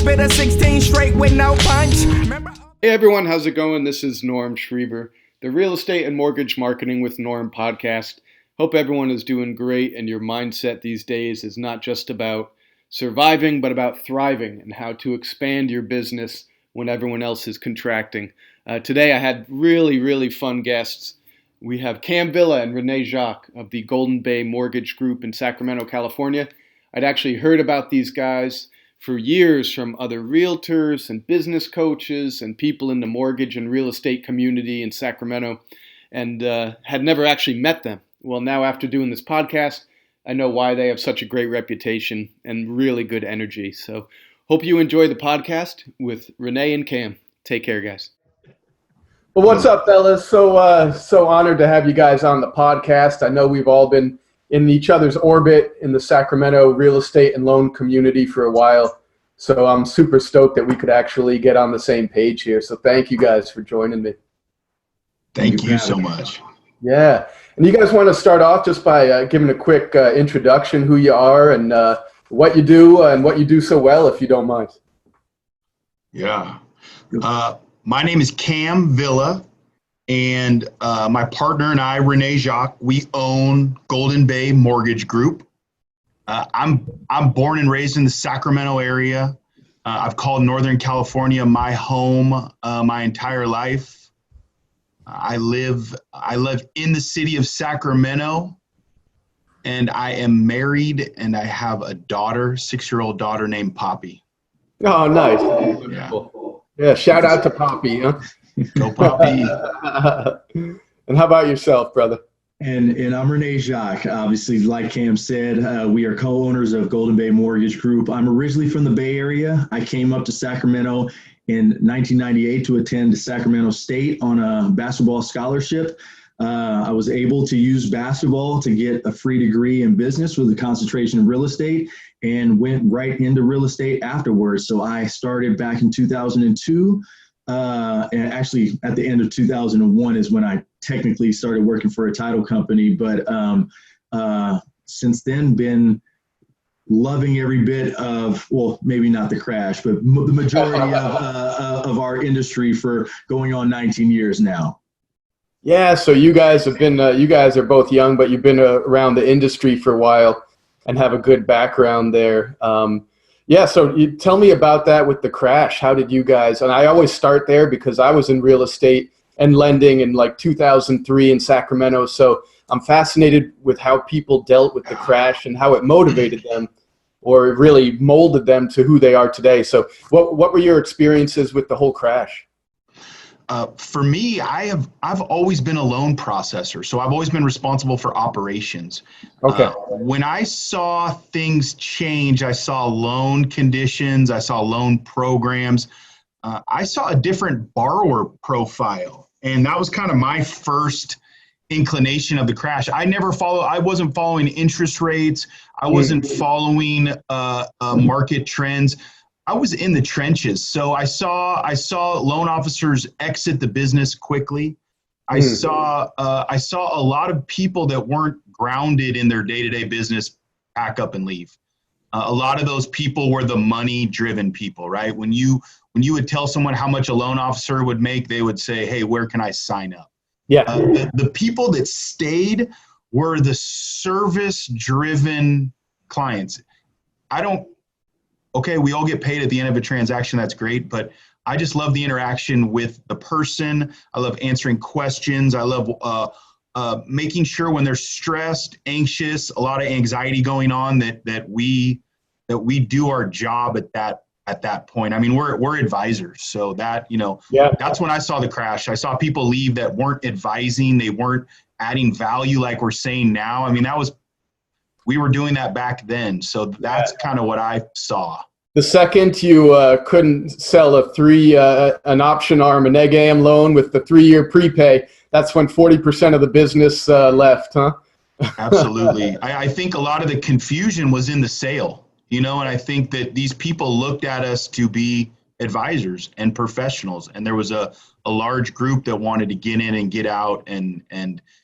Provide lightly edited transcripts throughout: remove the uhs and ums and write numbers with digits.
spit a 16 straight with no punch. Remember? Hey everyone, how's it going? This is Norm Schreiber, the Real Estate and Mortgage Marketing with Norm podcast. Hope everyone is doing great and your mindset these days is not just about surviving, but about thriving and how to expand your business when everyone else is contracting. Today I had really fun guests. We have Cam and Renee Jacques of the Golden Bay Mortgage Group in Sacramento, California. I'd actually heard about these guys for years from other realtors and business coaches and people in the mortgage and real estate community in Sacramento, and had never actually met them. Well, now after doing this podcast, I know why they have such a great reputation and really good energy. So hope you enjoy the podcast with Renee and Cam. Take care, guys. Well, what's up, fellas? So honored to have you guys on the podcast. I know we've all been in each other's orbit in the Sacramento real estate and loan community for a while. So I'm super stoked that we could actually get on the same page here. So thank you guys for joining me. Thank you so much. Yeah. And you guys want to start off just by giving a quick introduction, who you are and what you do and what you do so well, if you don't mind. Yeah. My name is Cam Villa. And my partner and I, Renee Jacques, we own Golden Bay Mortgage Group. I'm born and raised in the Sacramento area. I've called Northern California my home my entire life. I live in the city of Sacramento, and I am married, and I have a daughter, 6-year-old daughter named Poppy. Oh, nice. Yeah, shout out to Poppy, huh? Go Poppy. And how about yourself, brother? And I'm Renee Jacques. Obviously, like Cam said, we are co-owners of Golden Bay Mortgage Group. I'm originally from the Bay Area. I came up to Sacramento in 1998 to attend Sacramento State on a basketball scholarship. I was able to use basketball to get a free degree in business with a concentration in real estate and went right into real estate afterwards. So I started back in 2002. And actually at the end of 2001 is when I technically started working for a title company. But since then been loving every bit of, well, maybe not the crash, but the majority of our industry for going on 19 years now. Yeah, so you guys have been, you guys are both young, but you've been around the industry for a while and have a good background there. Yeah, so you tell me about that with the crash. How did you guys, and I always start there because I was in real estate and lending in like 2003 in Sacramento. So I'm fascinated with how people dealt with the crash and how it motivated them or really molded them to who they are today. So what were your experiences with the whole crash? For me, I've always been a loan processor, so I've always been responsible for operations. Okay. When I saw things change, I saw loan conditions, I saw loan programs, I saw a different borrower profile, and that was kind of my first inclination of the crash. I wasn't following interest rates, I wasn't following market trends. I was in the trenches, so I saw loan officers exit the business quickly. I saw a lot of people that weren't grounded in their day-to-day business pack up and leave. A lot of those people were the money-driven people, right? When you would tell someone how much a loan officer would make, they would say, "Hey, where can I sign up?" Yeah. The people that stayed were the service-driven clients. Okay, we all get paid at the end of a transaction. That's great. But I just love the interaction with the person. I love answering questions. I love making sure when they're stressed, anxious, a lot of anxiety going on, that we do our job at that point. I mean, we're advisors. So that, that's when I saw the crash. I saw people leave that weren't advising. They weren't adding value like we're saying now. I mean, we were doing that back then. So that's kind of what I saw. The second you couldn't sell an option arm, an egg AM loan with the 3-year prepay, that's when 40% of the business left, huh? Absolutely. I think a lot of the confusion was in the sale, and I think that these people looked at us to be advisors and professionals, and there was a large group that wanted to get in and get out, and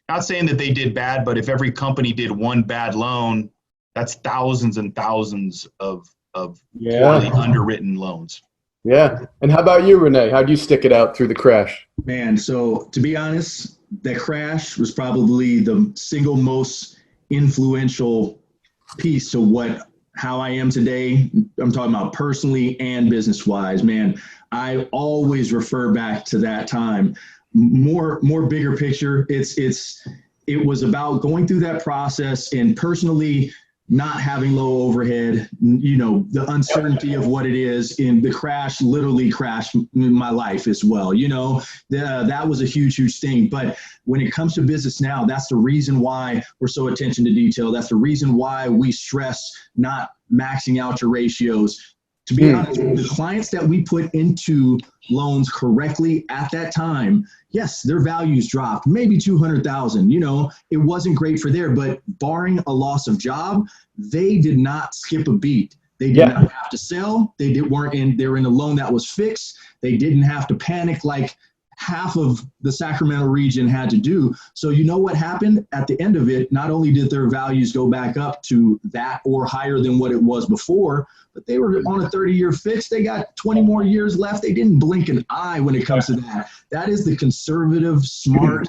not saying that they did bad, but if every company did one bad loan, that's thousands and thousands of of Yeah. poorly underwritten loans. Yeah. And how about you, Renee? How'd you stick it out through the crash? Man, so to be honest, that crash was probably the single most influential piece to how I am today. I'm talking about personally and business wise. Man, I always refer back to that time. More bigger picture. It was about going through that process and personally not having low overhead, the uncertainty of what it is. In the crash literally crashed my life as well. That was a huge thing. But when it comes to business now, that's the reason why we're so attention to detail. That's the reason why we stress not maxing out your ratios. To be honest, the clients that we put into loans correctly at that time, yes, their values dropped, maybe 200,000. It wasn't great for there, but barring a loss of job, they did not skip a beat. They did not have to sell. They were in a loan that was fixed. They didn't have to panic like half of the Sacramento region had to do. So you know what happened at the end of it? Not only did their values go back up to that or higher than what it was before, but they were on a 30-year fix. They got 20 more years left. They didn't blink an eye when it comes to that. That is the conservative, smart,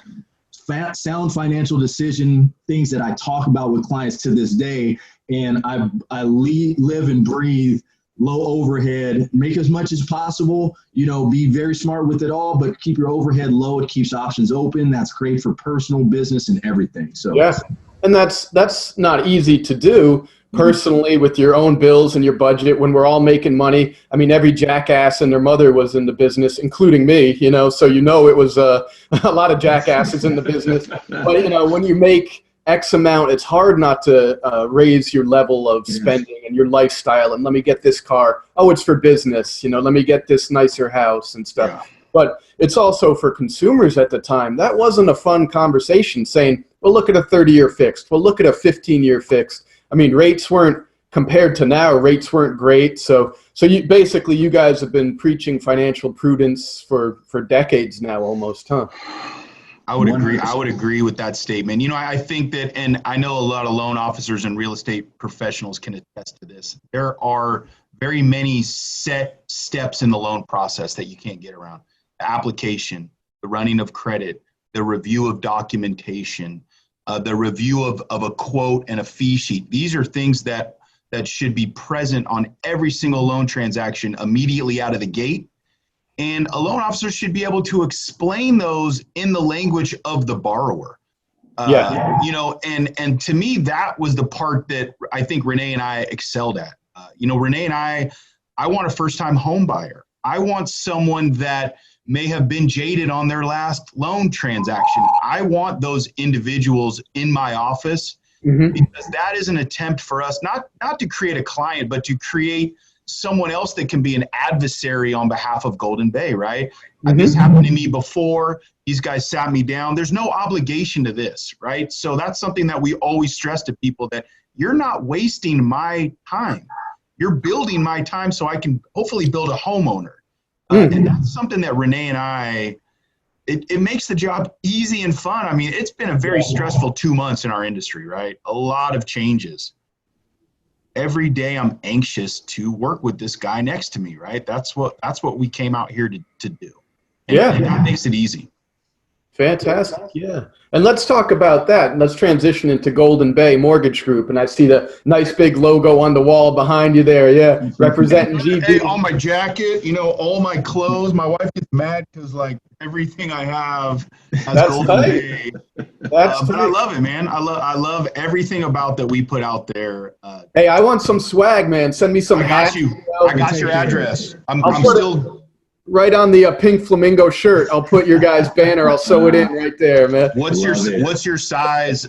sound financial decision things that I talk about with clients to this day. And I live and breathe low overhead, make as much as possible, be very smart with it all, but keep your overhead low. It keeps options open. That's great for personal, business, and everything. So yes, and that's not easy to do personally with your own bills and your budget when we're all making money. I mean, every jackass and their mother was in the business, including me, so it was a lot of jackasses in the business. But, when you make X amount, it's hard not to raise your level of spending and your lifestyle. And let me get this car. Oh, it's for business. Let me get this nicer house and stuff. Yeah. But it's also for consumers at the time. That wasn't a fun conversation saying, well, look at a 30-year fixed. Well, look at a 15-year fixed. I mean, rates weren't compared to now. Rates weren't great. So you guys have been preaching financial prudence for decades now, almost, huh? I would agree. I would agree with that statement. I think that, and I know a lot of loan officers and real estate professionals can attest to this. There are very many set steps in the loan process that you can't get around. The application, the running of credit, the review of documentation, the review of a quote and a fee sheet. These are things that should be present on every single loan transaction immediately out of the gate. And a loan officer should be able to explain those in the language of the borrower. And to me, that was the part that I think Renee and I excelled at. Renee and I want a first-time home buyer. I want someone that may have been jaded on their last loan transaction. I want those individuals in my office because that is an attempt for us not to create a client, but to create someone else that can be an adversary on behalf of Golden Bay, right? This happened to me before. These guys sat me down. There's no obligation to this, right? So that's something that we always stress to people, that you're not wasting my time. You're building my time so I can hopefully build a homeowner. And that's something that Renee and I, it makes the job easy and fun. I mean, it's been a very stressful 2 months in our industry, right? A lot of changes. Every day I'm anxious to work with this guy next to me, right? That's what we came out here to do. And that makes it easy. Fantastic. Yeah. And let's talk about that. Let's transition into Golden Bay Mortgage Group. And I see the nice big logo on the wall behind you there. Yeah. Representing GB. Hey, on my jacket, all my clothes. My wife gets mad because everything I have has Golden Bay. But I love it, man. I love everything about that we put out there. Hey, I want some swag, man. Send me some hats. I got your address. I'm still right on the pink flamingo shirt. I'll put your guys' banner. I'll sew it in right there, man. What's your size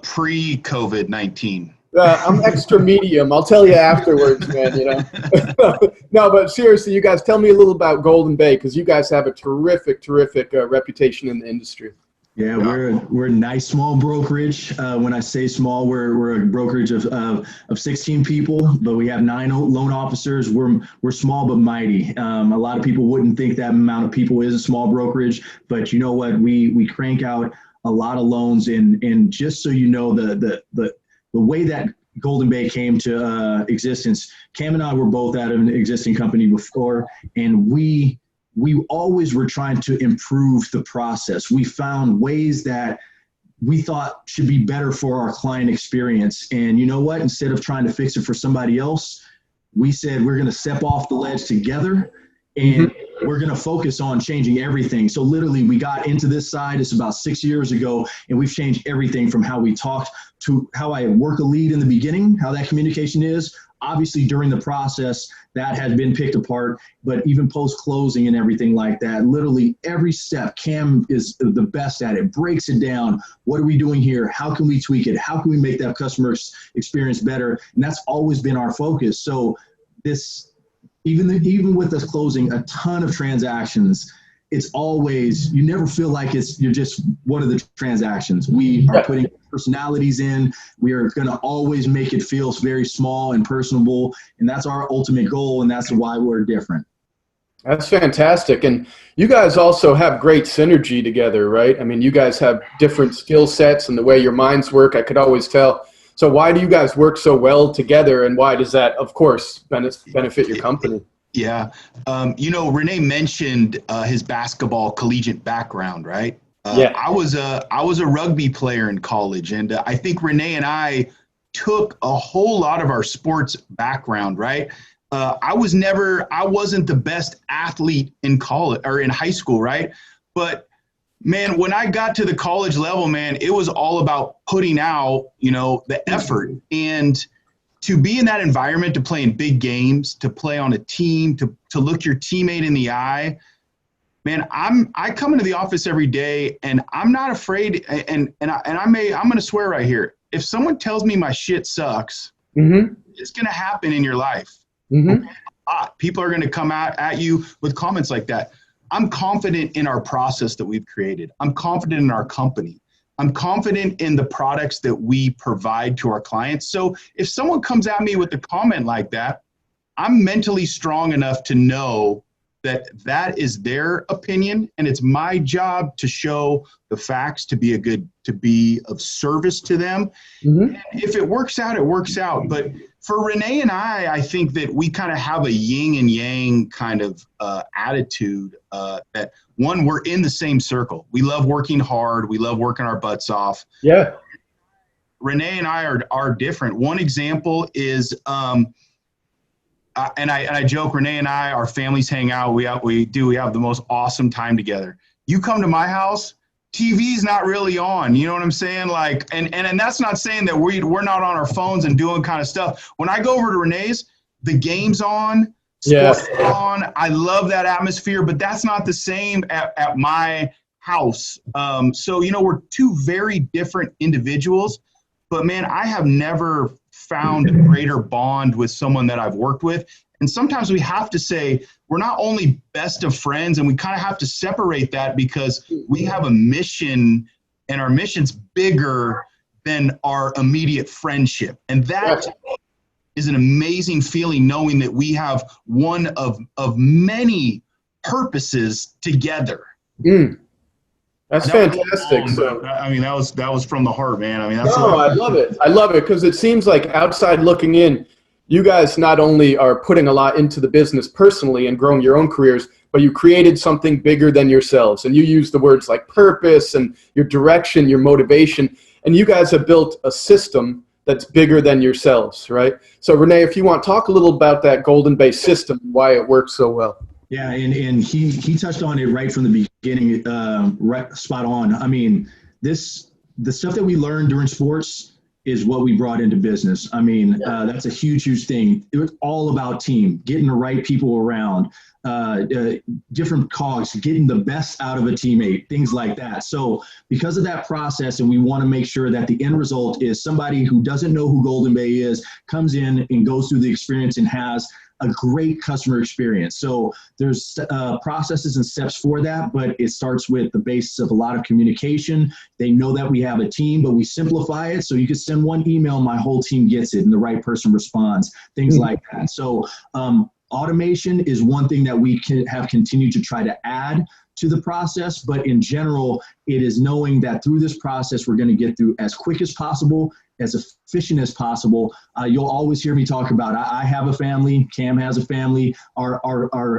pre-COVID-19? I'm extra medium. I'll tell you afterwards, man. No, but seriously, you guys, tell me a little about Golden Bay, because you guys have a terrific reputation in the industry. Yeah, we're a nice small brokerage. When I say small, we're a brokerage of 16 people, but we have 9 loan officers. We're small but mighty. A lot of people wouldn't think that amount of people is a small brokerage, but you know what? We crank out a lot of loans, and just so you know, the way that Golden Bay came to existence, Cam and I were both at an existing company before, and we always were trying to improve the process. We found ways that we thought should be better for our client experience. And you know what? Instead of trying to fix it for somebody else, we said we're going to step off the ledge together, and we're going to focus on changing everything. So literally we got into this side, it's about 6 years ago, and we've changed everything from how we talked to how I work a lead in the beginning, how that communication is. Obviously during the process that has been picked apart, but even post closing and everything like that, literally every step, Cam is the best at it, breaks it down. What are we doing here? How can we tweak it? How can we make that customer experience better? And that's always been our focus. So this, even with us closing a ton of transactions, it's always, you never feel like you're just one of the transactions. We are putting personalities in. We are going to always make it feel very small and personable. And that's our ultimate goal. And that's why we're different. That's fantastic. And you guys also have great synergy together, right? I mean, you guys have different skill sets and the way your minds work, I could always tell. So why do you guys work so well together, and why does that, of course, benefit your company? Yeah. Renee mentioned his basketball collegiate background, right? Yeah. I was a rugby player in college, and I think Renee and I took a whole lot of our sports background, right? I wasn't the best athlete in college or in high school, right? But man, when I got to the college level, man, it was all about putting out, the effort. And to be in that environment, to play in big games, to play on a team, to look your teammate in the eye, man, I come into the office every day and I'm not afraid. I'm going to swear right here. If someone tells me my shit sucks, it's going to happen in your life. People are going to come out at you with comments like that. I'm confident in our process that we've created. I'm confident in our company. I'm confident in the products that we provide to our clients. So if someone comes at me with a comment like that, I'm mentally strong enough to know that that is their opinion, and it's my job to show the facts, to be of service to them. And if it works out, it works out. But for Renee and I think that we kind of have a yin and yang kind of attitude that, one, we're in the same circle. We love working hard. We love working our butts off. Yeah. Renee and I are different. One example is, and I joke, Renee and I, our families hang out. We have the most awesome time together. You come to my house, TV's not really on. You know what I'm saying? Like, and that's not saying that we're not on our phones and doing kind of stuff. When I go over to Renee's, the game's on, sports on. I love that atmosphere, but that's not the same at my house. So, we're two very different individuals, but man, I have never found a greater bond with someone that I've worked with. And sometimes we have to say we're not only best of friends, and we kind of have to separate that because we have a mission, and our mission's bigger than our immediate friendship. And that is an amazing feeling, knowing that we have one of many purposes together. That's fantastic. So I mean, that was from the heart, man. I mean, I love it. I love it because it seems like outside looking in, you guys not only are putting a lot into the business personally and growing your own careers, but you created something bigger than yourselves. And you use the words like purpose and your direction, your motivation, and you guys have built a system that's bigger than yourselves, right? So Renee, if you want, talk a little about that Golden Bay system, why it works so well. Yeah, and he touched on it right from the beginning, right, spot on. I mean, the stuff that we learned during sports is what we brought into business. I mean, that's a huge thing. It was all about team, getting the right people around, different cogs, getting the best out of a teammate, things like that. So because of that process, and we want to make sure that the end result is somebody who doesn't know who Golden Bay is, comes in and goes through the experience and has a great customer experience. So there's processes and steps for that, but it starts with the basis of a lot of communication. They know that we have a team, but we simplify it. So you can send one email, my whole team gets it, and the right person responds, things like that. So Automation is one thing that we have continued to try to add to the process, but in general, it is knowing that through this process, we're going to get through as quick as possible, as efficient as possible. You'll always hear me talk about, I have a family, Cam has a family, our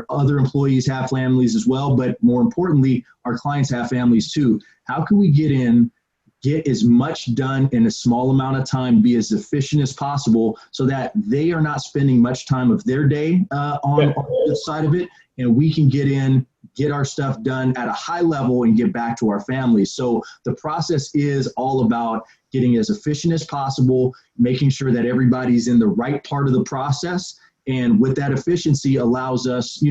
other employees have families as well, but more importantly, our clients have families too. How can we get as much done in a small amount of time, be as efficient as possible so that they are not spending much time of their day on the side of it, and we can get our stuff done at a high level and get back to our families. So the process is all about getting as efficient as possible, making sure that everybody's in the right part of the process. And with that efficiency allows us,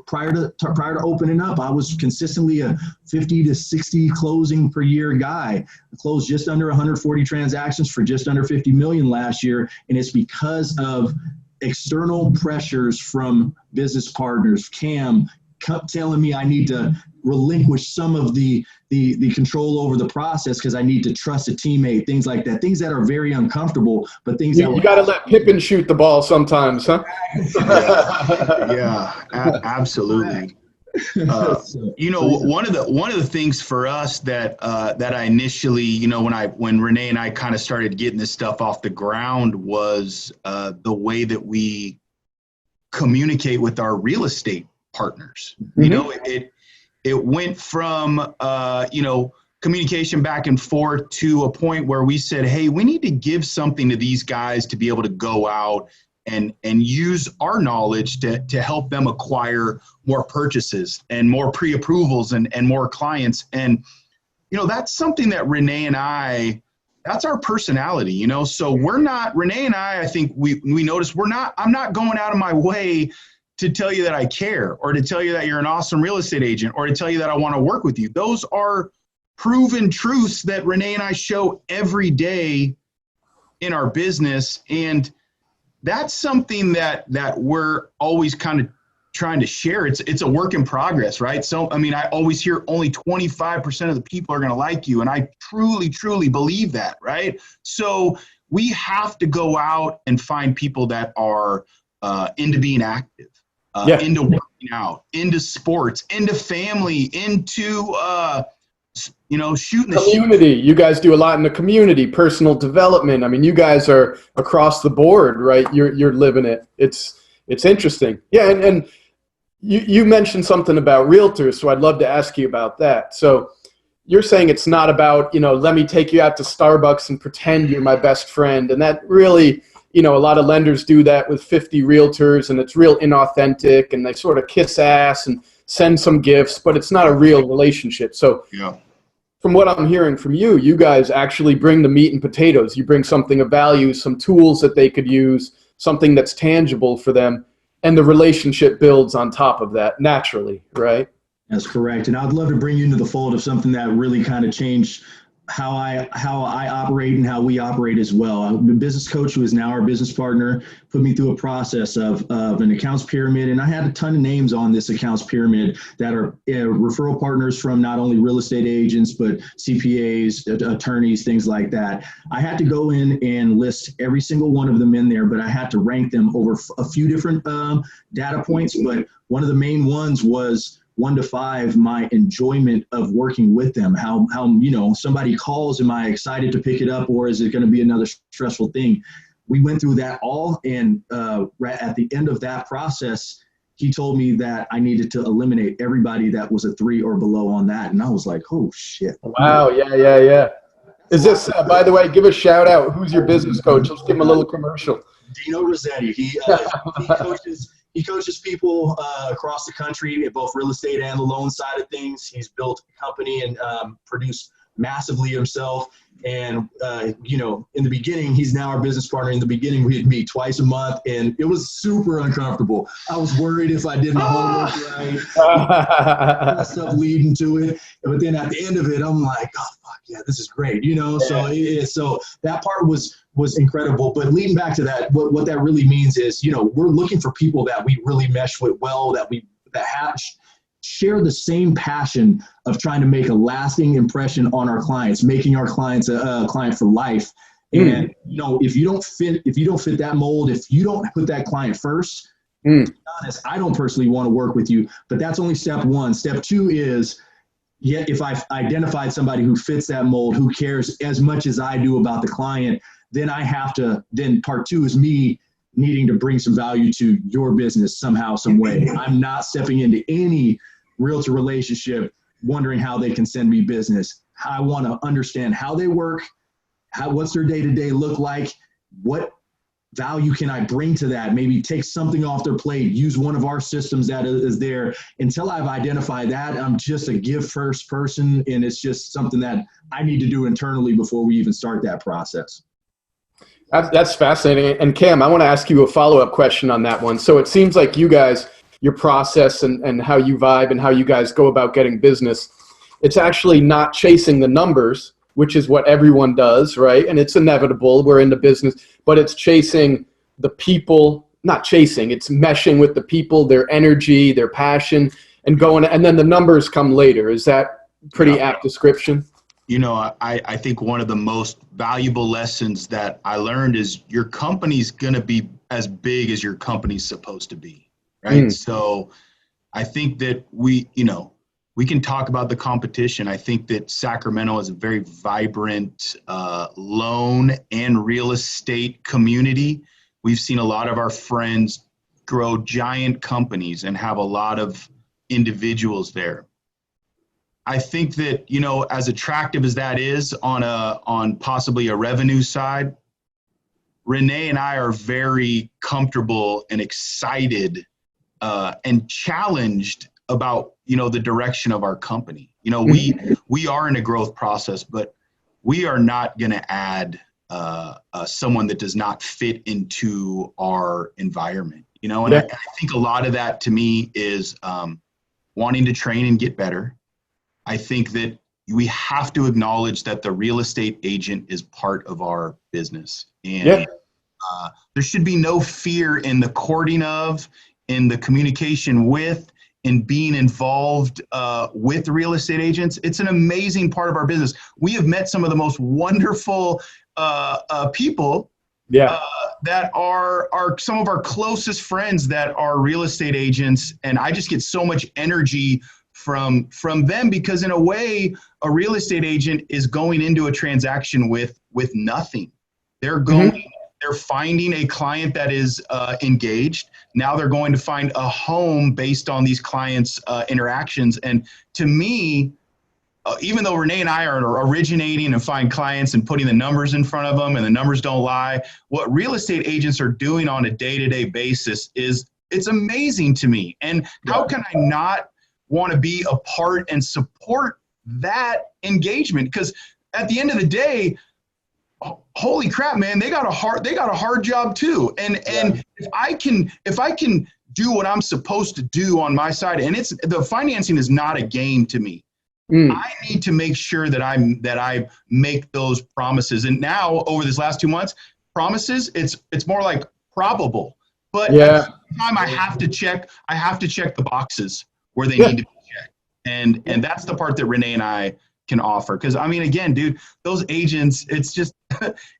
prior to opening up, I was consistently a 50 to 60 closing per year guy. I closed just under 140 transactions for just under 50 million last year. And it's because of external pressures from business partners, Cam, telling me I need to relinquish some of the control over the process because I need to trust a teammate, things like that, things that are very uncomfortable, but things that you got to let Pippen shoot the ball sometimes, huh? Yeah, absolutely. One of the things for us that I initially, when Renee and I kind of started getting this stuff off the ground was the way that we communicate with our real estate partners. Mm-hmm. It went from communication back and forth to a point where we said, hey, we need to give something to these guys to be able to go out and use our knowledge to help them acquire more purchases and more pre-approvals and more clients. And that's something that Renee and I, that's our personality, so we're not, Renee and I think we noticed I'm not going out of my way to tell you that I care or to tell you that you're an awesome real estate agent or to tell you that I want to work with you. Those are proven truths that Renee and I show every day in our business. And that's something that we're always kind of trying to share. It's a work in progress, right? So, I always hear only 25% of the people are going to like you. And I truly, truly believe that, right? So we have to go out and find people that are into being active. Into working out, into sports, into family, into, shooting the community. You guys do a lot in the community, personal development. You guys are across the board, right? You're living it. It's interesting. Yeah. And you mentioned something about realtors. So I'd love to ask you about that. So you're saying it's not about, let me take you out to Starbucks and pretend you're my best friend. And that really, a lot of lenders do that with 50 realtors, and it's real inauthentic, and they sort of kiss ass and send some gifts, but it's not a real relationship. So from what I'm hearing from you, you guys actually bring the meat and potatoes. You bring something of value, some tools that they could use, something that's tangible for them, and the relationship builds on top of that naturally, right? That's correct. And I'd love to bring you into the fold of something that really kind of changed how I operate and how we operate as well. A business coach who is now our business partner put me through a process of an accounts pyramid, and I had a ton of names on this accounts pyramid that are referral partners from not only real estate agents but CPAs, attorneys, things like that. I had to go in and list every single one of them in there, but I had to rank them over a few different data points. But one of the main ones was 1 to 5, my enjoyment of working with them. How somebody calls, am I excited to pick it up, or is it going to be another stressful thing? We went through that all, and at the end of that process, he told me that I needed to eliminate everybody that was a 3 or below on that, and I was like, oh shit! Wow, yeah. Is this, by the way, give a shout out. Who's your business coach? Let's give him a little commercial. Dino Rossetti. He coaches people across the country at both real estate and the loan side of things. He's built a company and produced massively himself. And, in the beginning, he's now our business partner. In the beginning, we'd meet twice a month, and it was super uncomfortable. I was worried if I did my homework right, stuff leading to it. But then at the end of it, I'm like, oh, fuck, yeah, this is great. So that part was incredible. But leading back to that, what that really means is, we're looking for people that we really mesh with well, that share the same passion of trying to make a lasting impression on our clients, making our clients a client for life. And if you don't fit that mold, if you don't put that client first, To be honest, I don't personally want to work with you, but that's only step one. Step two is, if I've identified somebody who fits that mold, who cares as much as I do about the client, then then part two is me needing to bring some value to your business somehow, some way. I'm not stepping into any realtor relationship wondering how they can send me business. I want to understand how they work, what's their day-to-day look like, what value can I bring to that? Maybe take something off their plate, use one of our systems that is there. Until I've identified that, I'm just a give first person, and it's just something that I need to do internally before we even start that process. That's fascinating. And Cam, I want to ask you a follow-up question on that one. So it seems like you guys, your process and how you vibe and how you guys go about getting business, it's actually not chasing the numbers, which is what everyone does, right? And it's inevitable. We're in the business, but it's chasing the people, not chasing, it's meshing with the people, their energy, their passion, and then the numbers come later. Is that pretty apt description? You know, I think one of the most valuable lessons that I learned is your company's going to be as big as your company's supposed to be, right? So I think that we can talk about the competition. I think that Sacramento is a very vibrant loan and real estate community. We've seen a lot of our friends grow giant companies and have a lot of individuals there. I think that, as attractive as that is on possibly a revenue side, Renee and I are very comfortable and excited and challenged about, the direction of our company. We are in a growth process, but we are not going to add someone that does not fit into our environment, and I think a lot of that to me is wanting to train and get better. I think that we have to acknowledge that the real estate agent is part of our business. And there should be no fear in the courting of, in the communication with, in being involved with real estate agents. It's an amazing part of our business. We have met some of the most wonderful people that are some of our closest friends that are real estate agents. And I just get so much energy from them, because in a way, a real estate agent is going into a transaction with nothing. They're finding a client that is engaged. Now they're going to find a home based on these clients' interactions. And to me, even though Renee and I are originating and find clients and putting the numbers in front of them, and the numbers don't lie, what real estate agents are doing on a day-to-day basis it's amazing to me. And how can I not want to be a part and support that engagement? Because at the end of the day, holy crap, man, they got a hard job too. And if I can do what I'm supposed to do on my side, and the financing is not a game to me. I need to make sure that I make those promises. And now over this last 2 months, promises, it's more like probable. But at the same time, I have to check the boxes where they need to be checked. And that's the part that Renee and I can offer. Because I mean, again, dude, those agents, it's just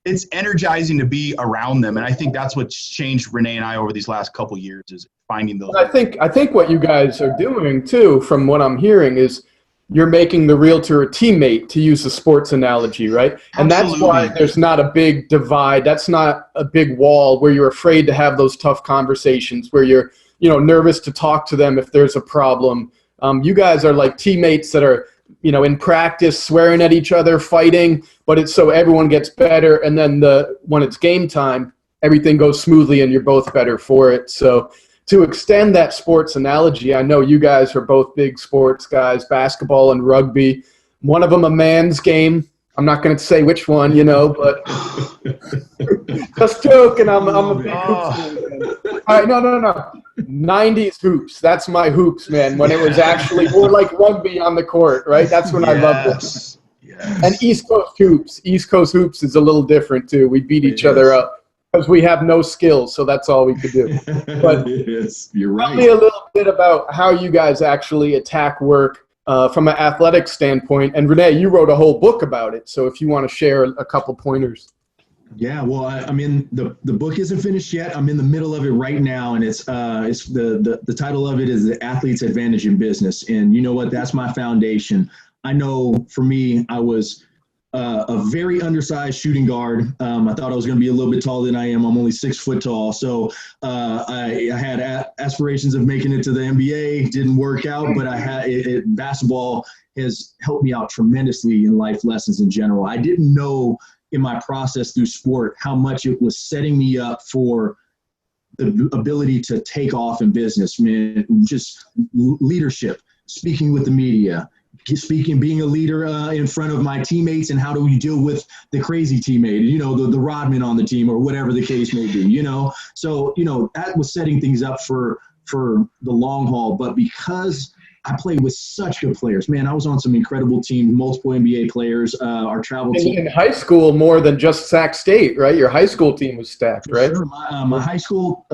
it's energizing to be around them. And I think that's what's changed Renee and I over these last couple of years, is finding those. I think what you guys are doing too, from what I'm hearing, is you're making the realtor a teammate, to use a sports analogy, right? And that's why there's not a big divide. That's not a big wall where you're afraid to have those tough conversations, where you're nervous to talk to them if there's a problem. You guys are like teammates that are, in practice, swearing at each other, fighting, but it's so everyone gets better. And then when it's game time, everything goes smoothly and you're both better for it. So to extend that sports analogy, I know you guys are both big sports guys, basketball and rugby. One of them a man's game. I'm not going to say which one, but just joking. I'm a big hoops fan. All right, no. 90s hoops. That's my hoops, man. When it was actually more like rugby on the court, right? That's when I loved it. Yes. And East Coast hoops. East Coast hoops is a little different too. We beat each other up because we have no skills, so that's all we could do. But yes, you're right. Tell me a little bit about how you guys actually attack work from an athletic standpoint. And Renee, you wrote a whole book about it, so if you want to share a couple pointers. Yeah, well, I'm in the book isn't finished yet. I'm in the middle of it right now, and it's the title of it is The Athlete's Advantage in Business. And you know what? That's my foundation. I know for me, I was a very undersized shooting guard. I thought I was going to be a little bit taller than I am. I'm only 6 foot tall. So I had aspirations of making it to the NBA. Didn't work out, but I had basketball has helped me out tremendously in life lessons in general. I didn't know in my process through sport how much it was setting me up for the ability to take off in business, man. Just leadership, speaking with the media, being a leader in front of my teammates, and how do we deal with the crazy teammate, the rodman on the team, or whatever the case may be, So, that was setting things up for the long haul. But because I played with such good players, man, I was on some incredible teams, multiple NBA players, our travel team. In high school, more than just Sac State, right? Your high school team was stacked, right? Sure. My high school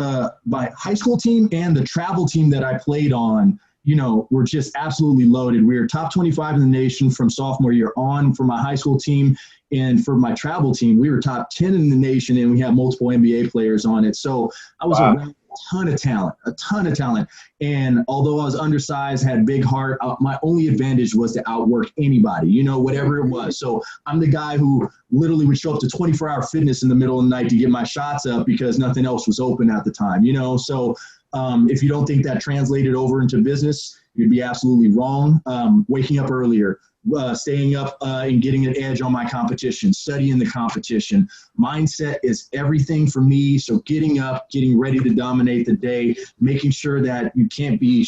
team and the travel team that I played on, were just absolutely loaded. We were top 25 in the nation from sophomore year on for my high school team. And for my travel team, we were top 10 in the nation, and we had multiple NBA players on it. So I was around a ton of talent. And although I was undersized, had big heart, my only advantage was to outwork anybody, whatever it was. So I'm the guy who literally would show up to 24-hour fitness in the middle of the night to get my shots up because nothing else was open at the time, So if you don't think that translated over into business, you'd be absolutely wrong. Waking up earlier, staying up and getting an edge on my competition, studying the competition. Mindset is everything for me. So getting up, getting ready to dominate the day, making sure that you can't be,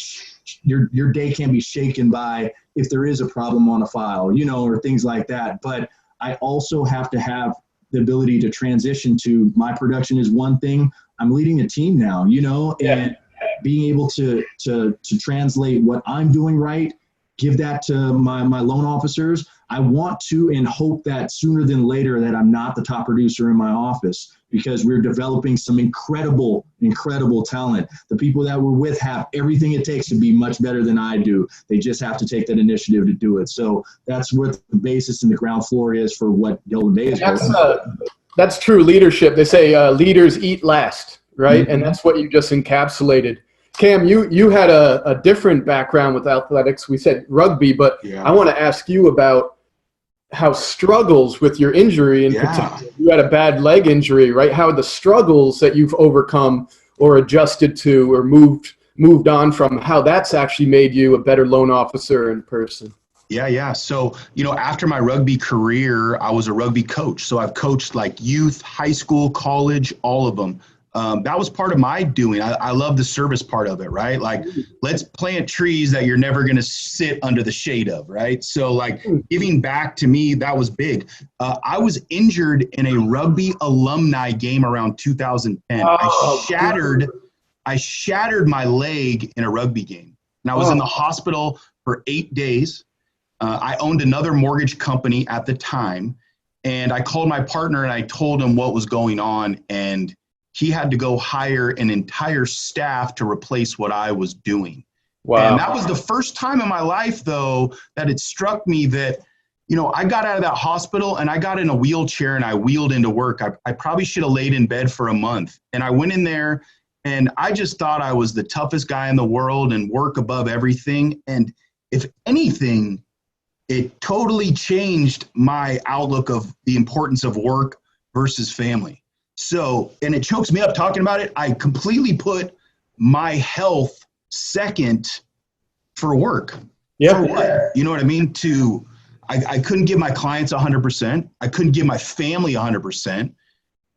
your day can't be shaken by if there is a problem on a file, or things like that. But I also have to have the ability to transition to my production is one thing. I'm leading a team now, and being able to translate what I'm doing right, give that to my loan officers. I want to and hope that sooner than later that I'm not the top producer in my office, because we're developing some incredible talent. The people that we're with have everything it takes to be much better than I do. They just have to take that initiative to do it. So that's what the basis and the ground floor is for what Golden Bay is. That's true leadership. They say leaders eat last, right? Mm-hmm. And that's what you just encapsulated. Cam, you had a different background with athletics. We said rugby, but I want to ask you about how struggles with your injury in particular. You had a bad leg injury, right? How the struggles that you've overcome or adjusted to or moved on from, how that's actually made you a better loan officer in person. Yeah. So, after my rugby career, I was a rugby coach. So I've coached like youth, high school, college, all of them. That was part of my doing. I love the service part of it, right? Like, let's plant trees that you're never going to sit under the shade of, right? So like giving back to me, that was big. I was injured in a rugby alumni game around 2010. I shattered my leg in a rugby game. And I was in the hospital for 8 days. I owned another mortgage company at the time. And I called my partner and I told him what was going on. And he had to go hire an entire staff to replace what I was doing. Wow. And that was the first time in my life, though, that it struck me that, I got out of that hospital and I got in a wheelchair and I wheeled into work. I probably should have laid in bed for a month. And I went in there and I just thought I was the toughest guy in the world and work above everything. And if anything, it totally changed my outlook of the importance of work versus family. So, and it chokes me up talking about it. I completely put my health second for work. Yeah. For what? You know what I mean? I couldn't give my clients 100%. I couldn't give my family 100%.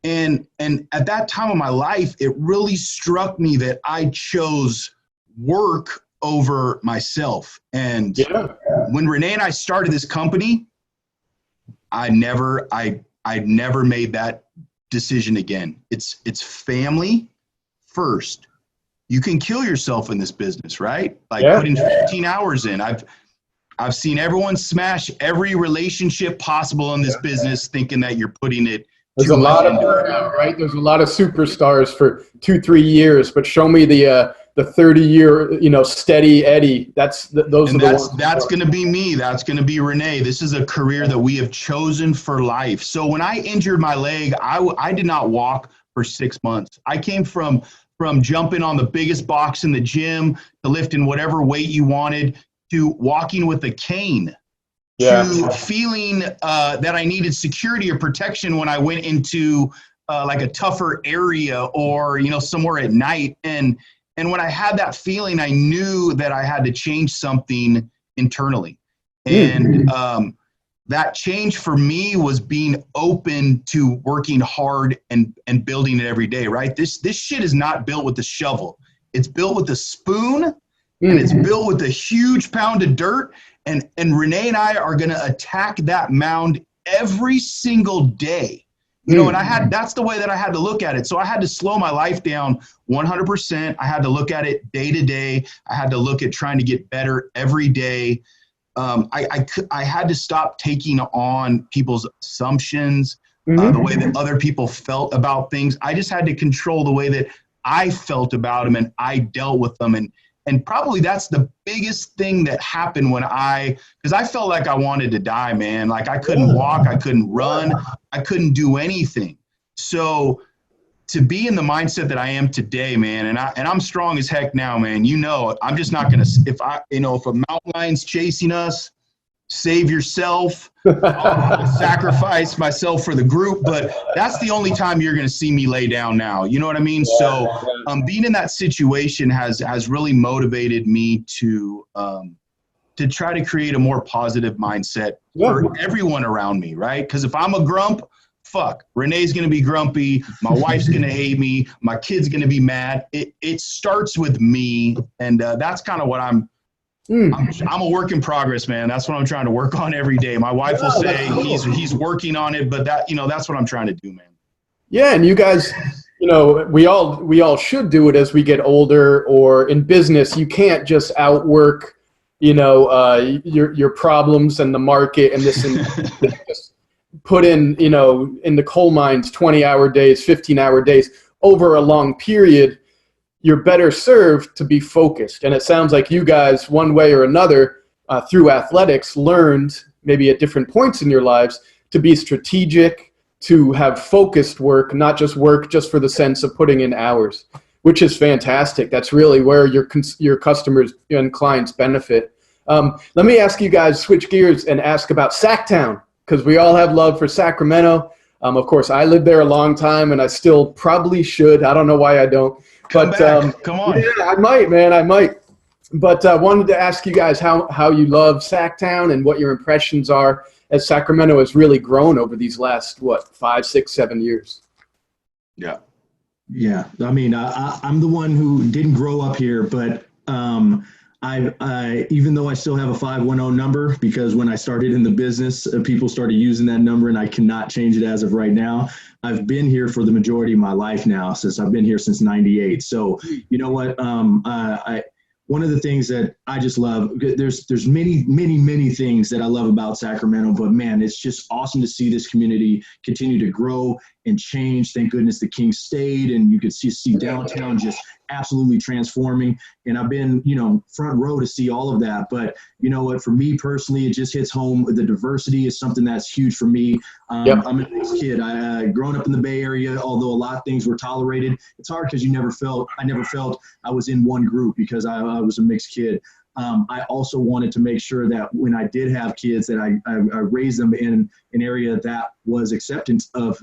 And at that time of my life, it really struck me that I chose work over myself. And when Renee and I started this company, I never made that decision again. It's family first. You can kill yourself in this business, right? Like putting 15 hours in. I've seen everyone smash every relationship possible in this business thinking that you're putting it. There's a lot of burnout, right? There's a lot of superstars for 2-3 years, but show me the the 30-year, steady Eddie. That's going to be me. That's going to be Renee. This is a career that we have chosen for life. So when I injured my leg, I did not walk for 6 months. I came from jumping on the biggest box in the gym to lifting whatever weight you wanted to walking with a cane. To feeling that I needed security or protection when I went into like a tougher area or, somewhere at night. And when I had that feeling, I knew that I had to change something internally. And that change for me was being open to working hard and building it every day, right? This shit is not built with a shovel. It's built with a spoon, and it's built with a huge pound of dirt. And Renee and I are going to attack that mound every single day. And that's the way that I had to look at it. So I had to slow my life down 100%. I had to look at it day to day. I had to look at trying to get better every day. I had to stop taking on people's assumptions, the way that other people felt about things. I just had to control the way that I felt about them and I dealt with them. And probably that's the biggest thing that happened because I felt like I wanted to die, man. Like I couldn't walk, I couldn't run, I couldn't do anything. So to be in the mindset that I am today, man, and I'm strong as heck now, man. I'm just not gonna. If a mountain lion's chasing us, save yourself. I'll sacrifice myself for the group, but that's the only time you're gonna see me lay down now. You know what I mean? So being in that situation has really motivated me to try to create a more positive mindset for everyone around me, right? Because if I'm a grump, fuck, Renee's going to be grumpy. My wife's going to hate me. My kid's going to be mad. It starts with me. And that's kind of what I'm a work in progress, man. That's what I'm trying to work on every day. My wife will say he's working on it, but that's what I'm trying to do, man. Yeah. And you guys, we all should do it as we get older, or in business, you can't just outwork, your problems and the market and this and just put in the coal mines 20-hour days, 15-hour days over a long period. You're better served to be focused. And it sounds like you guys, one way or another, through athletics, learned maybe at different points in your lives to be strategic, to have focused work, not just work just for the sense of putting in hours, which is fantastic. That's really where your customers and clients benefit. Let me ask you guys, switch gears and ask about Sacktown, because we all have love for Sacramento. Of course, I lived there a long time, and I still probably should. I don't know why I don't. Come on. Yeah, I might, man. I might. But I wanted to ask you guys how you love Sacktown and what your impressions are as Sacramento has really grown over these last, 5, 6, 7 years. Yeah. Yeah. I mean, I'm the one who didn't grow up here, but I even though I still have a 510 number, because when I started in the business, people started using that number and I cannot change it as of right now. I've been here for the majority of my life now, since I've been here since 98. So you know what? One of the things that I just love, there's many things that I love about Sacramento, but man, it's just awesome to see this community continue to grow and change. Thank goodness the King stayed, and you could see downtown just absolutely transforming. And I've been, front row to see all of that. But you know what, for me personally, it just hits home. The diversity is something that's huge for me. I'm a mixed kid. I growing up in the Bay Area, although a lot of things were tolerated, it's hard because I never felt I was in one group because I was a mixed kid. I also wanted to make sure that when I did have kids, that I raised them in an area that was acceptance of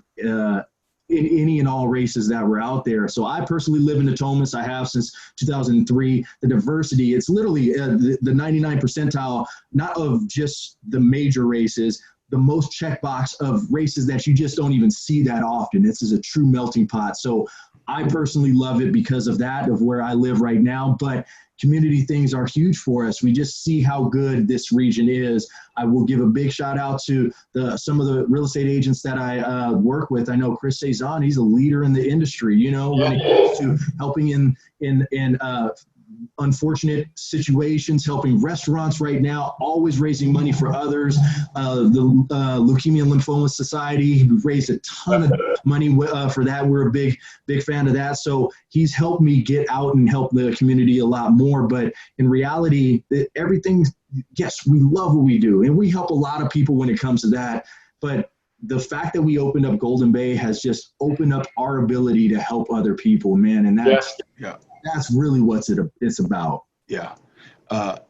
in any and all races that were out there. So I personally live in Natomas. I have since 2003. The diversity, it's literally the 99 percentile, not of just the major races, the most checkbox of races that you just don't even see that often. This is a true melting pot. So I personally love it because of that, of where I live right now. But community things are huge for us. We just see how good this region is. I will give a big shout out to some of the real estate agents that I work with. I know Chris Cezanne, he's a leader in the industry, when it comes to helping in unfortunate situations, helping restaurants right now, always raising money for others. The Leukemia and Lymphoma Society, we raised a ton of money for that. We're a big fan of that. So he's helped me get out and help the community a lot more. But in reality, everything, yes, we love what we do, and we help a lot of people when it comes to that. But the fact that we opened up Golden Bay has just opened up our ability to help other people, man. And that's really what it's about. Yeah. And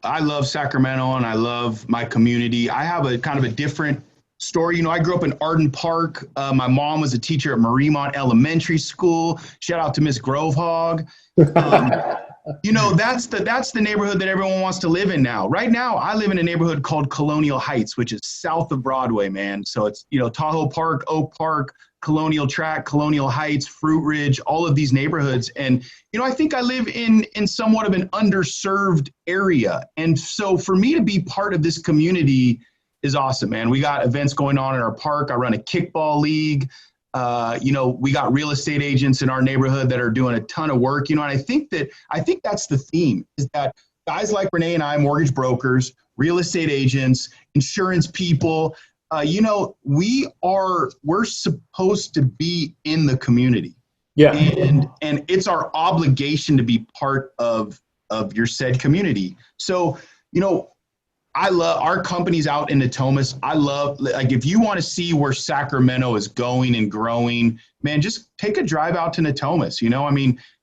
I love Sacramento and I love my community. I have a kind of a different story. I grew up in Arden Park. My mom was a teacher at Mariemont Elementary School. Shout out to Miss Grovehog. That's the neighborhood that everyone wants to live in now. Right now, I live in a neighborhood called Colonial Heights, which is south of Broadway, man. So it's, Tahoe Park, Oak Park, Colonial Tract, Colonial Heights, Fruit Ridge, all of these neighborhoods. And, I think I live in somewhat of an underserved area. And so for me to be part of this community is awesome, man. We got events going on in our park. I run a kickball league. We got real estate agents in our neighborhood that are doing a ton of work, and I think that's the theme, is that guys like Renee and I, mortgage brokers, real estate agents, insurance people, we're supposed to be in the community. Yeah. And it's our obligation to be part of your said community. So, I love our companies out in Natomas. If you want to see where Sacramento is going and growing, man, just take a drive out to Natomas.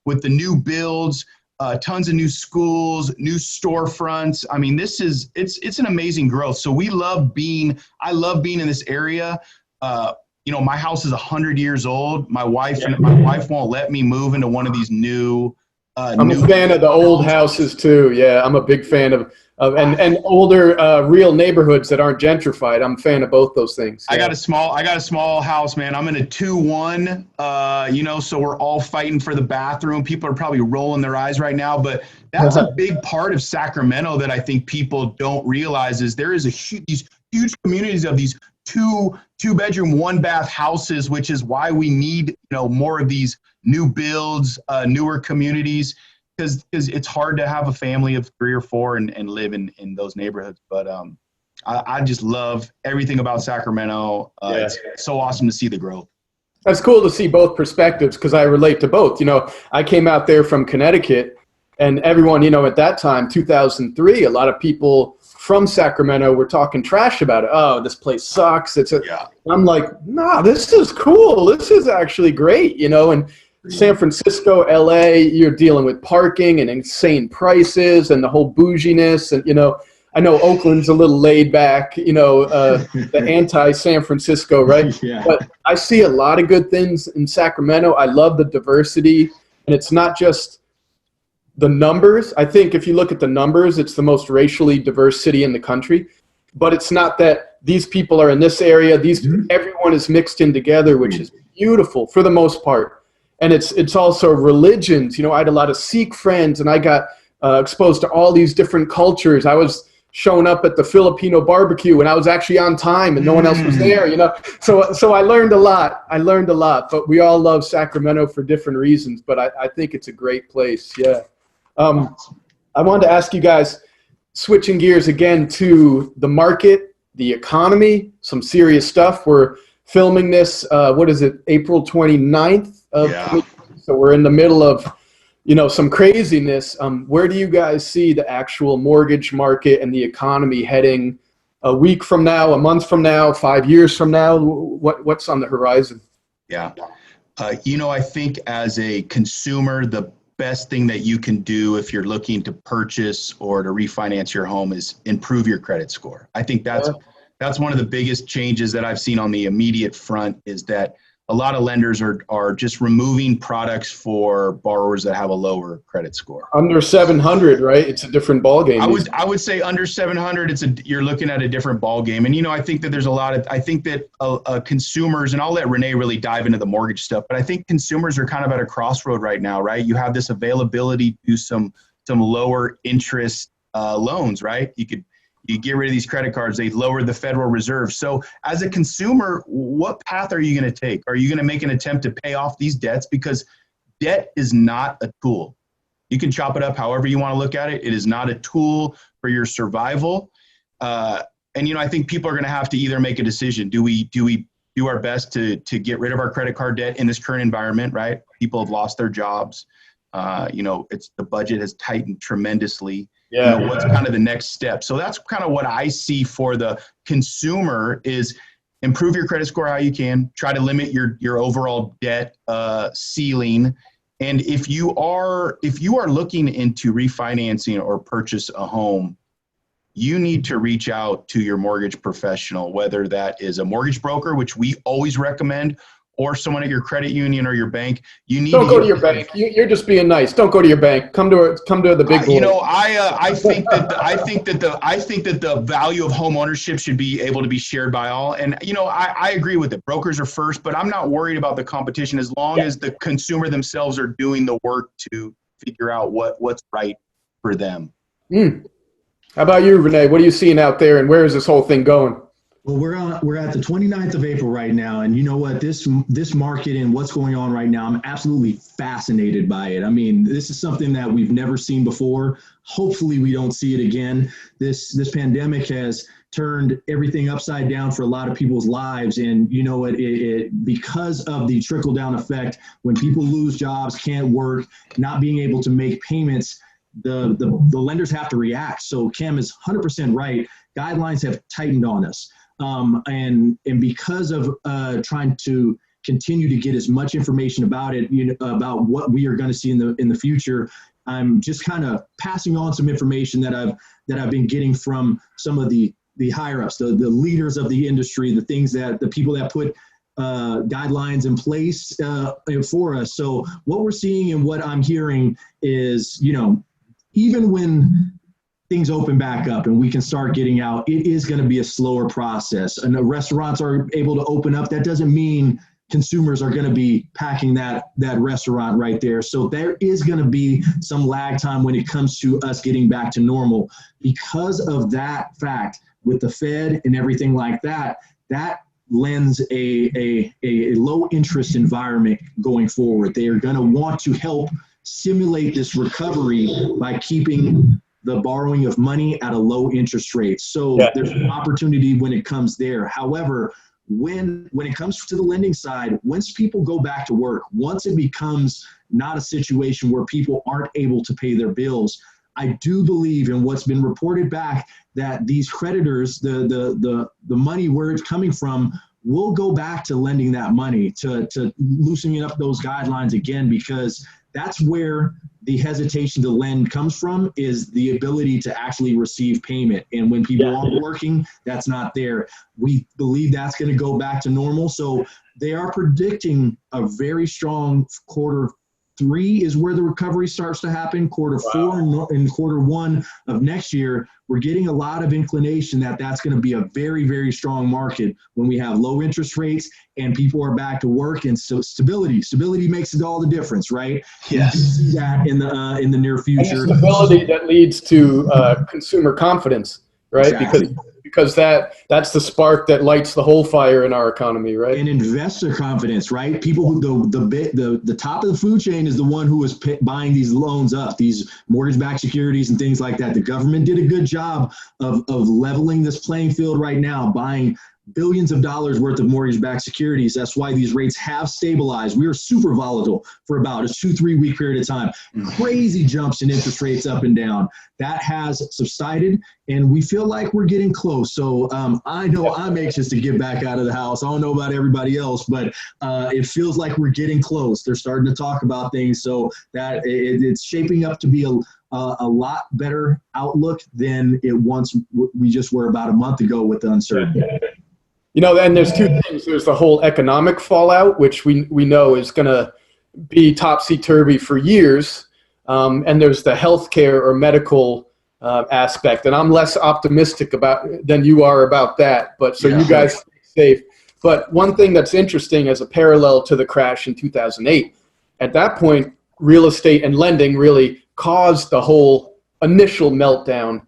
With the new builds, tons of new schools, new storefronts. It's an amazing growth. So I love being in this area. My house is 100 years old. My wife won't let me move into one of these new. I'm a fan of the old houses too. Yeah, I'm a big fan of and older real neighborhoods that aren't gentrified. I'm a fan of both those things. Yeah. I got a small house, man. I'm in a 2-1. So we're all fighting for the bathroom. People are probably rolling their eyes right now, but that's a big part of Sacramento that I think people don't realize is there is these huge communities of these two-bedroom, 1-bath houses, which is why we need more of these new builds, newer communities, because it's hard to have a family of 3 or 4 and live in those neighborhoods. But I just love everything about Sacramento. It's so awesome to see the growth. That's cool to see both perspectives, because I relate to both. I came out there from Connecticut, and everyone, at that time, 2003, a lot of people from Sacramento were talking trash about it. Oh, this place sucks. I'm like, nah, this is cool. This is actually great, and San Francisco, LA, you're dealing with parking and insane prices and the whole bouginess. And, I know Oakland's a little laid back, the anti-San Francisco, right? Yeah. But I see a lot of good things in Sacramento. I love the diversity, and it's not just the numbers. I think if you look at the numbers, it's the most racially diverse city in the country. But it's not that these people are in this area. Everyone is mixed in together, which is beautiful for the most part. And it's also religions. I had a lot of Sikh friends, and I got exposed to all these different cultures. I was showing up at the Filipino barbecue, and I was actually on time, and no one else was there. So I learned a lot. But we all love Sacramento for different reasons. But I think it's a great place. Yeah. I wanted to ask you guys, switching gears again to the market, the economy, some serious stuff. We're filming this, April 29th? So we're in the middle of, some craziness. Where do you guys see the actual mortgage market and the economy heading a week from now, a month from now, 5 years from now? What's on the horizon? Yeah. I think as a consumer, the best thing that you can do if you're looking to purchase or to refinance your home is improve your credit score. I think that's one of the biggest changes that I've seen on the immediate front, is that a lot of lenders are just removing products for borrowers that have a lower credit score. Under 700, right? It's a different ballgame. I would say under 700, you're looking at a different ballgame. And, I think that there's consumers, and I'll let Renee really dive into the mortgage stuff, but I think consumers are kind of at a crossroad right now, right? You have this availability to some lower interest loans, right? You get rid of these credit cards, they lower the Federal Reserve. So as a consumer, what path are you going to take? Are you going to make an attempt to pay off these debts? Because debt is not a tool. You can chop it up however you want to look at it. It is not a tool for your survival. And, I think people are going to have to either make a decision. Do we do our best to get rid of our credit card debt in this current environment, right? People have lost their jobs. The budget has tightened tremendously. Yeah. What's kind of the next step? So that's kind of what I see for the consumer is improve your credit score how you can, try to limit your overall debt ceiling. And if you are looking into refinancing or purchase a home, you need to reach out to your mortgage professional, whether that is a mortgage broker, which we always recommend, or someone at your credit union or your bank. Don't go to your bank. You're just being nice. Don't go to your bank. Come to the big boy. I think that the value of home ownership should be able to be shared by all. And I agree with it. Brokers are first, but I'm not worried about the competition as long as the consumer themselves are doing the work to figure out what's right for them. How about you, Renee? What are you seeing out there, and where is this whole thing going? Well, we're at the 29th of April right now, and you know what? This market and what's going on right now, I'm absolutely fascinated by it. I mean, this is something that we've never seen before. Hopefully, we don't see it again. This pandemic has turned everything upside down for a lot of people's lives, and it because of the trickle down effect, when people lose jobs, can't work, not being able to make payments, the lenders have to react. So Cam is 100% right. Guidelines have tightened on us. And because of trying to continue to get as much information about it, about what we are going to see in the future, I'm just kind of passing on some information that I've been getting from some of the higher ups, the leaders of the industry, the people that put guidelines in place for us. So what we're seeing and what I'm hearing is, even when things open back up and we can start getting out, it is going to be a slower process. And the restaurants are able to open up. That doesn't mean consumers are going to be packing that restaurant right there. So there is going to be some lag time when it comes to us getting back to normal. Because of that fact, with the Fed and everything like that, that lends a low interest environment going forward. They are going to want to help simulate this recovery by keeping the borrowing of money at a low interest rate. So there's an opportunity when it comes there. However, when it comes to the lending side, once people go back to work, once it becomes not a situation where people aren't able to pay their bills, I do believe in what's been reported back that these creditors, the money where it's coming from, will go back to lending that money, to loosening up those guidelines again, because that's where the hesitation to lend comes from, is the ability to actually receive payment. And when people aren't working, that's not there. We believe that's going to go back to normal. So they are predicting a very strong quarter 3 is where the recovery starts to happen. Quarter 4 and quarter 1 of next year, we're getting a lot of inclination that that's going to be a very, very strong market when we have low interest rates and people are back to work. And so stability makes it all the difference, right? Yes. We see that in the near future. And stability that leads to consumer confidence, right? Exactly. Because that's the spark that lights the whole fire in our economy, right? And investor confidence, right? People who the top of the food chain is the one who is buying these loans up, these mortgage-backed securities and things like that. The government did a good job of leveling this playing field right now, buying billions of dollars worth of mortgage-backed securities. That's why these rates have stabilized. We were super volatile for about a 2-3 week period of time. Crazy jumps in interest rates up and down. That has subsided, and we feel like we're getting close. So I know I'm anxious to get back out of the house. I don't know about everybody else, but it feels like we're getting close. They're starting to talk about things, so that it's shaping up to be a lot better outlook than it once we just were about a month ago with the uncertainty. And there's two things. There's the whole economic fallout, which we know is going to be topsy-turvy for years. And there's the healthcare or medical aspect. And I'm less optimistic than you are about that. But so you guys stay safe. But one thing that's interesting as a parallel to the crash in 2008, at that point, real estate and lending really caused the whole initial meltdown.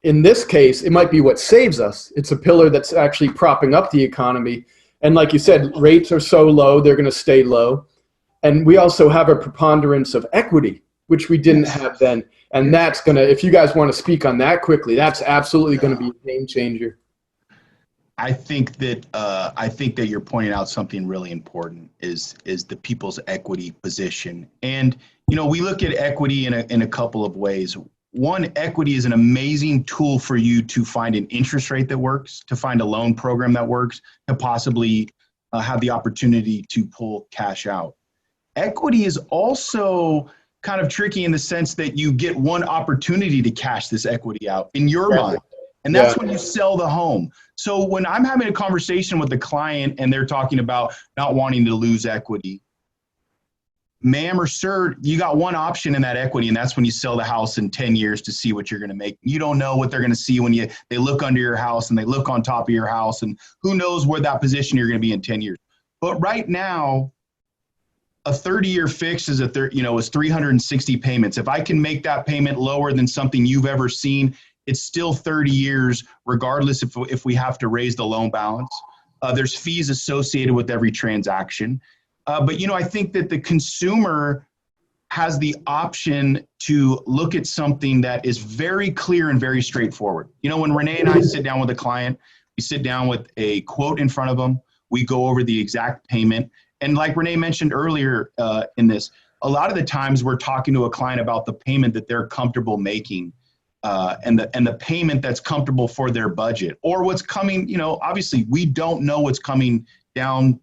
In this case, it might be what saves us. It's a pillar that's actually propping up the economy. And like you said, rates are so low, they're going to stay low. And we also have a preponderance of equity, which we didn't have then. And that's going to, if you guys want to speak on that quickly, that's absolutely going to be a game changer. I think that you're pointing out something really important is the people's equity position. And, we look at equity in a couple of ways. One, equity is an amazing tool for you to find an interest rate that works, to find a loan program that works, to possibly have the opportunity to pull cash out. Equity is also kind of tricky in the sense that you get one opportunity to cash this equity out in your mind. And that's when you sell the home. So when I'm having a conversation with the client and they're talking about not wanting to lose equity, ma'am or sir, you got one option in that equity, and that's when you sell the house in 10 years to see what you're going to make. You don't know what they're going to see when they look under your house and they look on top of your house, and who knows where that position you're going to be in 10 years. But right now, a 30-year fix is is 360 payments. If I can make that payment lower than something you've ever seen, it's still 30 years, regardless if we have to raise the loan balance. There's fees associated with every transaction. But I think that the consumer has the option to look at something that is very clear and very straightforward. When Renee and I sit down with a client, we sit down with a quote in front of them. We go over the exact payment. And like Renee mentioned earlier in this, a lot of the times we're talking to a client about the payment that they're comfortable making and the payment that's comfortable for their budget or what's coming. Obviously we don't know what's coming down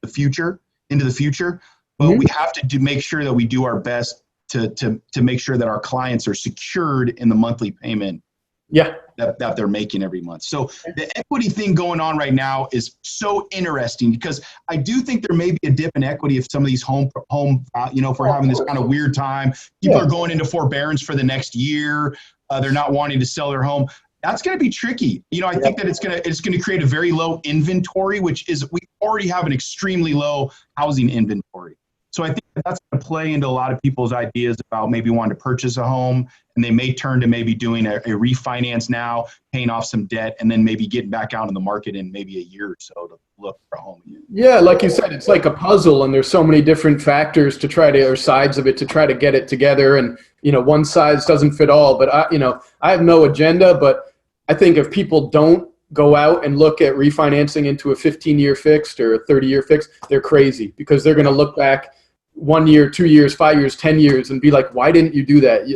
into the future, but we have to make sure that we do our best to make sure that our clients are secured in the monthly payment that they're making every month. So the equity thing going on right now is so interesting because I do think there may be a dip in equity if some of these home, if we're having this kind of weird time, people are going into forbearance for the next year. They're not wanting to sell their home. That's going to be tricky. I think that it's going to create a very low inventory, which is we already have an extremely low housing inventory. So I think that's going to play into a lot of people's ideas about maybe wanting to purchase a home, and they may turn to maybe doing a refinance now, paying off some debt, and then maybe getting back out in the market in maybe a year or so to look for a home again. Yeah, like you said, it's like a puzzle, and there's so many different factors or sides of it to try to get it together. And one size doesn't fit all. But I have no agenda. But I think if people don't go out and look at refinancing into a 15-year fixed or a 30-year fixed, they're crazy because they're going to look back 1 year, 2 years, 5 years, 10 years and be like, why didn't you do that?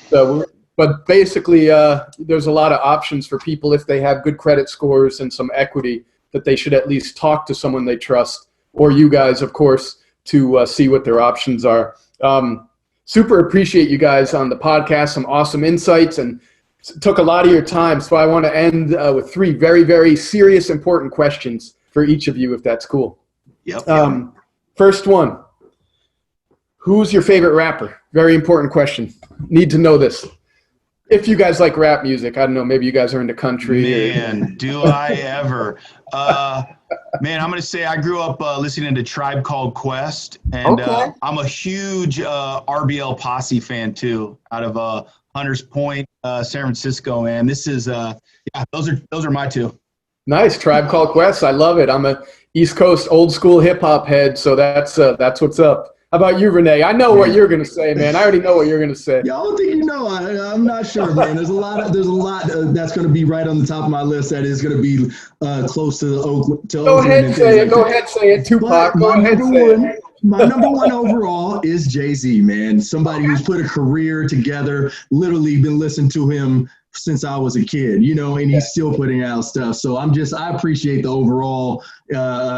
So, but basically there's a lot of options for people if they have good credit scores and some equity that they should at least talk to someone they trust or you guys, of course, to see what their options are. Super appreciate you guys on the podcast, some awesome insights, and took a lot of your time. So I want to end with 3 very, very serious, important questions for each of you, if that's cool. Yep. First one. Who's your favorite rapper? Very important question. Need to know this. If you guys like rap music, I don't know, maybe you guys are into country. Man, do I ever. Man, I'm going to say I grew up listening to Tribe Called Quest, and I'm a huge RBL Posse fan too, out of Hunters Point, San Francisco, man. This is, those are my 2. Nice. Tribe Called Quest. I love it. I'm a East Coast old school hip hop head, so that's what's up. How about you, Renee? I know what you're going to say, man. I already know what you're going to say. Yeah, I don't think I'm not sure, man. There's a lot that's going to be right on the top of my list that is going to be close to Oakland. Go ahead, say it. Go ahead, say it. Tupac. Go ahead, say it. My number one overall is Jay-Z, man. Somebody who's put a career together, literally been listening to him since I was a kid, and he's still putting out stuff. So I appreciate the overall.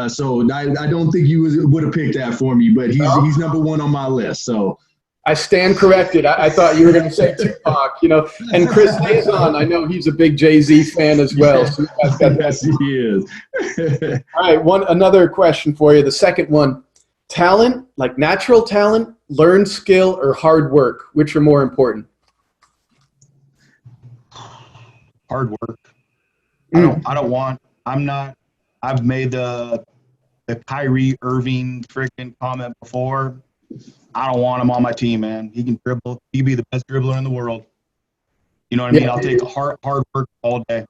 So I don't think you would have picked that for me, but he's number one on my list. So I stand corrected. I thought you were going to say Tupac, and Chris Nazon, I know he's a big Jay-Z fan as well. So yes, he is. All right. Another question for you. The second one, talent, like natural talent, learned skill, or hard work, which are more important? Hard work. I've made the Kyrie Irving freaking comment before. I don't want him on my team, man. He can dribble. He'd be the best dribbler in the world. You know what I mean? I'll take hard work all day.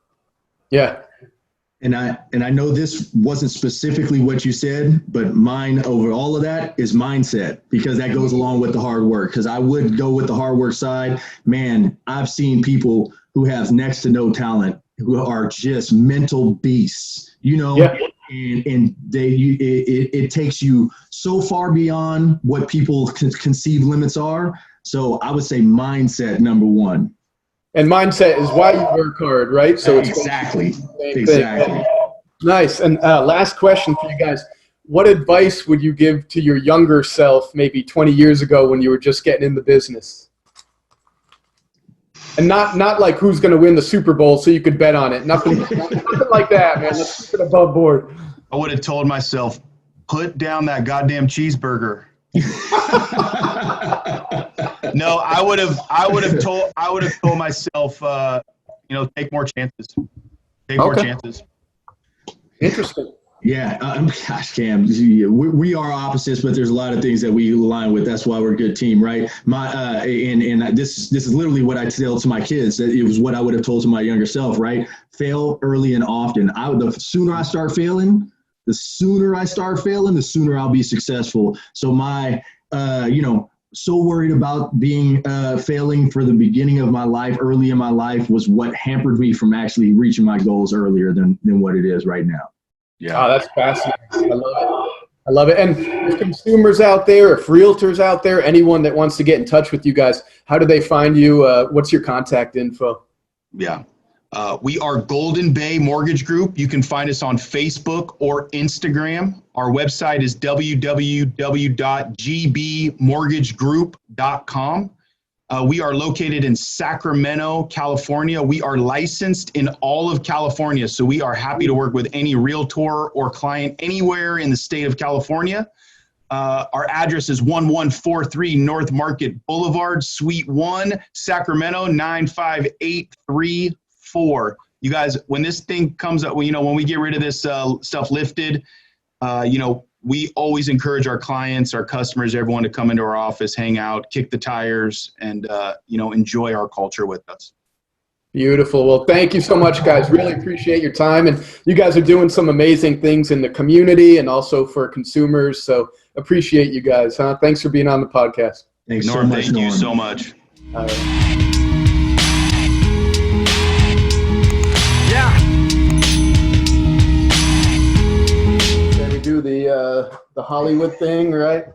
Yeah. And I know this wasn't specifically what you said, but mine over all of that is mindset, because that goes along with the hard work. Because I would go with the hard work side. Man, I've seen people who have next to no talent, who are just mental beasts, Yeah. and it takes you so far beyond what people conceive limits are. So I would say mindset number one. And mindset is why you work hard, right? So it's Exactly. Nice. And last question for you guys. What advice would you give to your younger self maybe 20 years ago when you were just getting in the business? And not like who's going to win the Super Bowl so you could bet on it. Nothing like that, man. Let's keep it above board. I would have told myself, put down that goddamn cheeseburger. No, I would have told myself, take more chances. Take more chances. Interesting. Yeah, gosh, Cam, we are opposites, but there's a lot of things that we align with. That's why we're a good team, right? This is literally what I tell to my kids. It was what I would have told to my younger self, right? Fail early and often. The sooner I start failing, the sooner I'll be successful. So so worried about being failing for the beginning of my life, early in my life, was what hampered me from actually reaching my goals earlier than what it is right now. Yeah, that's fascinating. I love it. And if consumers out there, if realtors out there, anyone that wants to get in touch with you guys, how do they find you? What's your contact info? Yeah. We are Golden Bay Mortgage Group. You can find us on Facebook or Instagram. Our website is www.gbmortgagegroup.com. We are located in Sacramento, California. We are licensed in all of California, so we are happy to work with any realtor or client anywhere in the state of California. Our address is 1143 North Market Boulevard, Suite 1, Sacramento 95834. You guys, when this thing comes up, when we get rid of this stuff lifted, we always encourage our clients, our customers, everyone to come into our office, hang out, kick the tires, and enjoy our culture with us. Beautiful. Well, thank you so much, guys. Really appreciate your time. And you guys are doing some amazing things in the community and also for consumers. So appreciate you guys. Thanks for being on the podcast. Thanks Norm, so much, thank you Norm. so much. All right. Yeah. Then we do the Hollywood thing, right?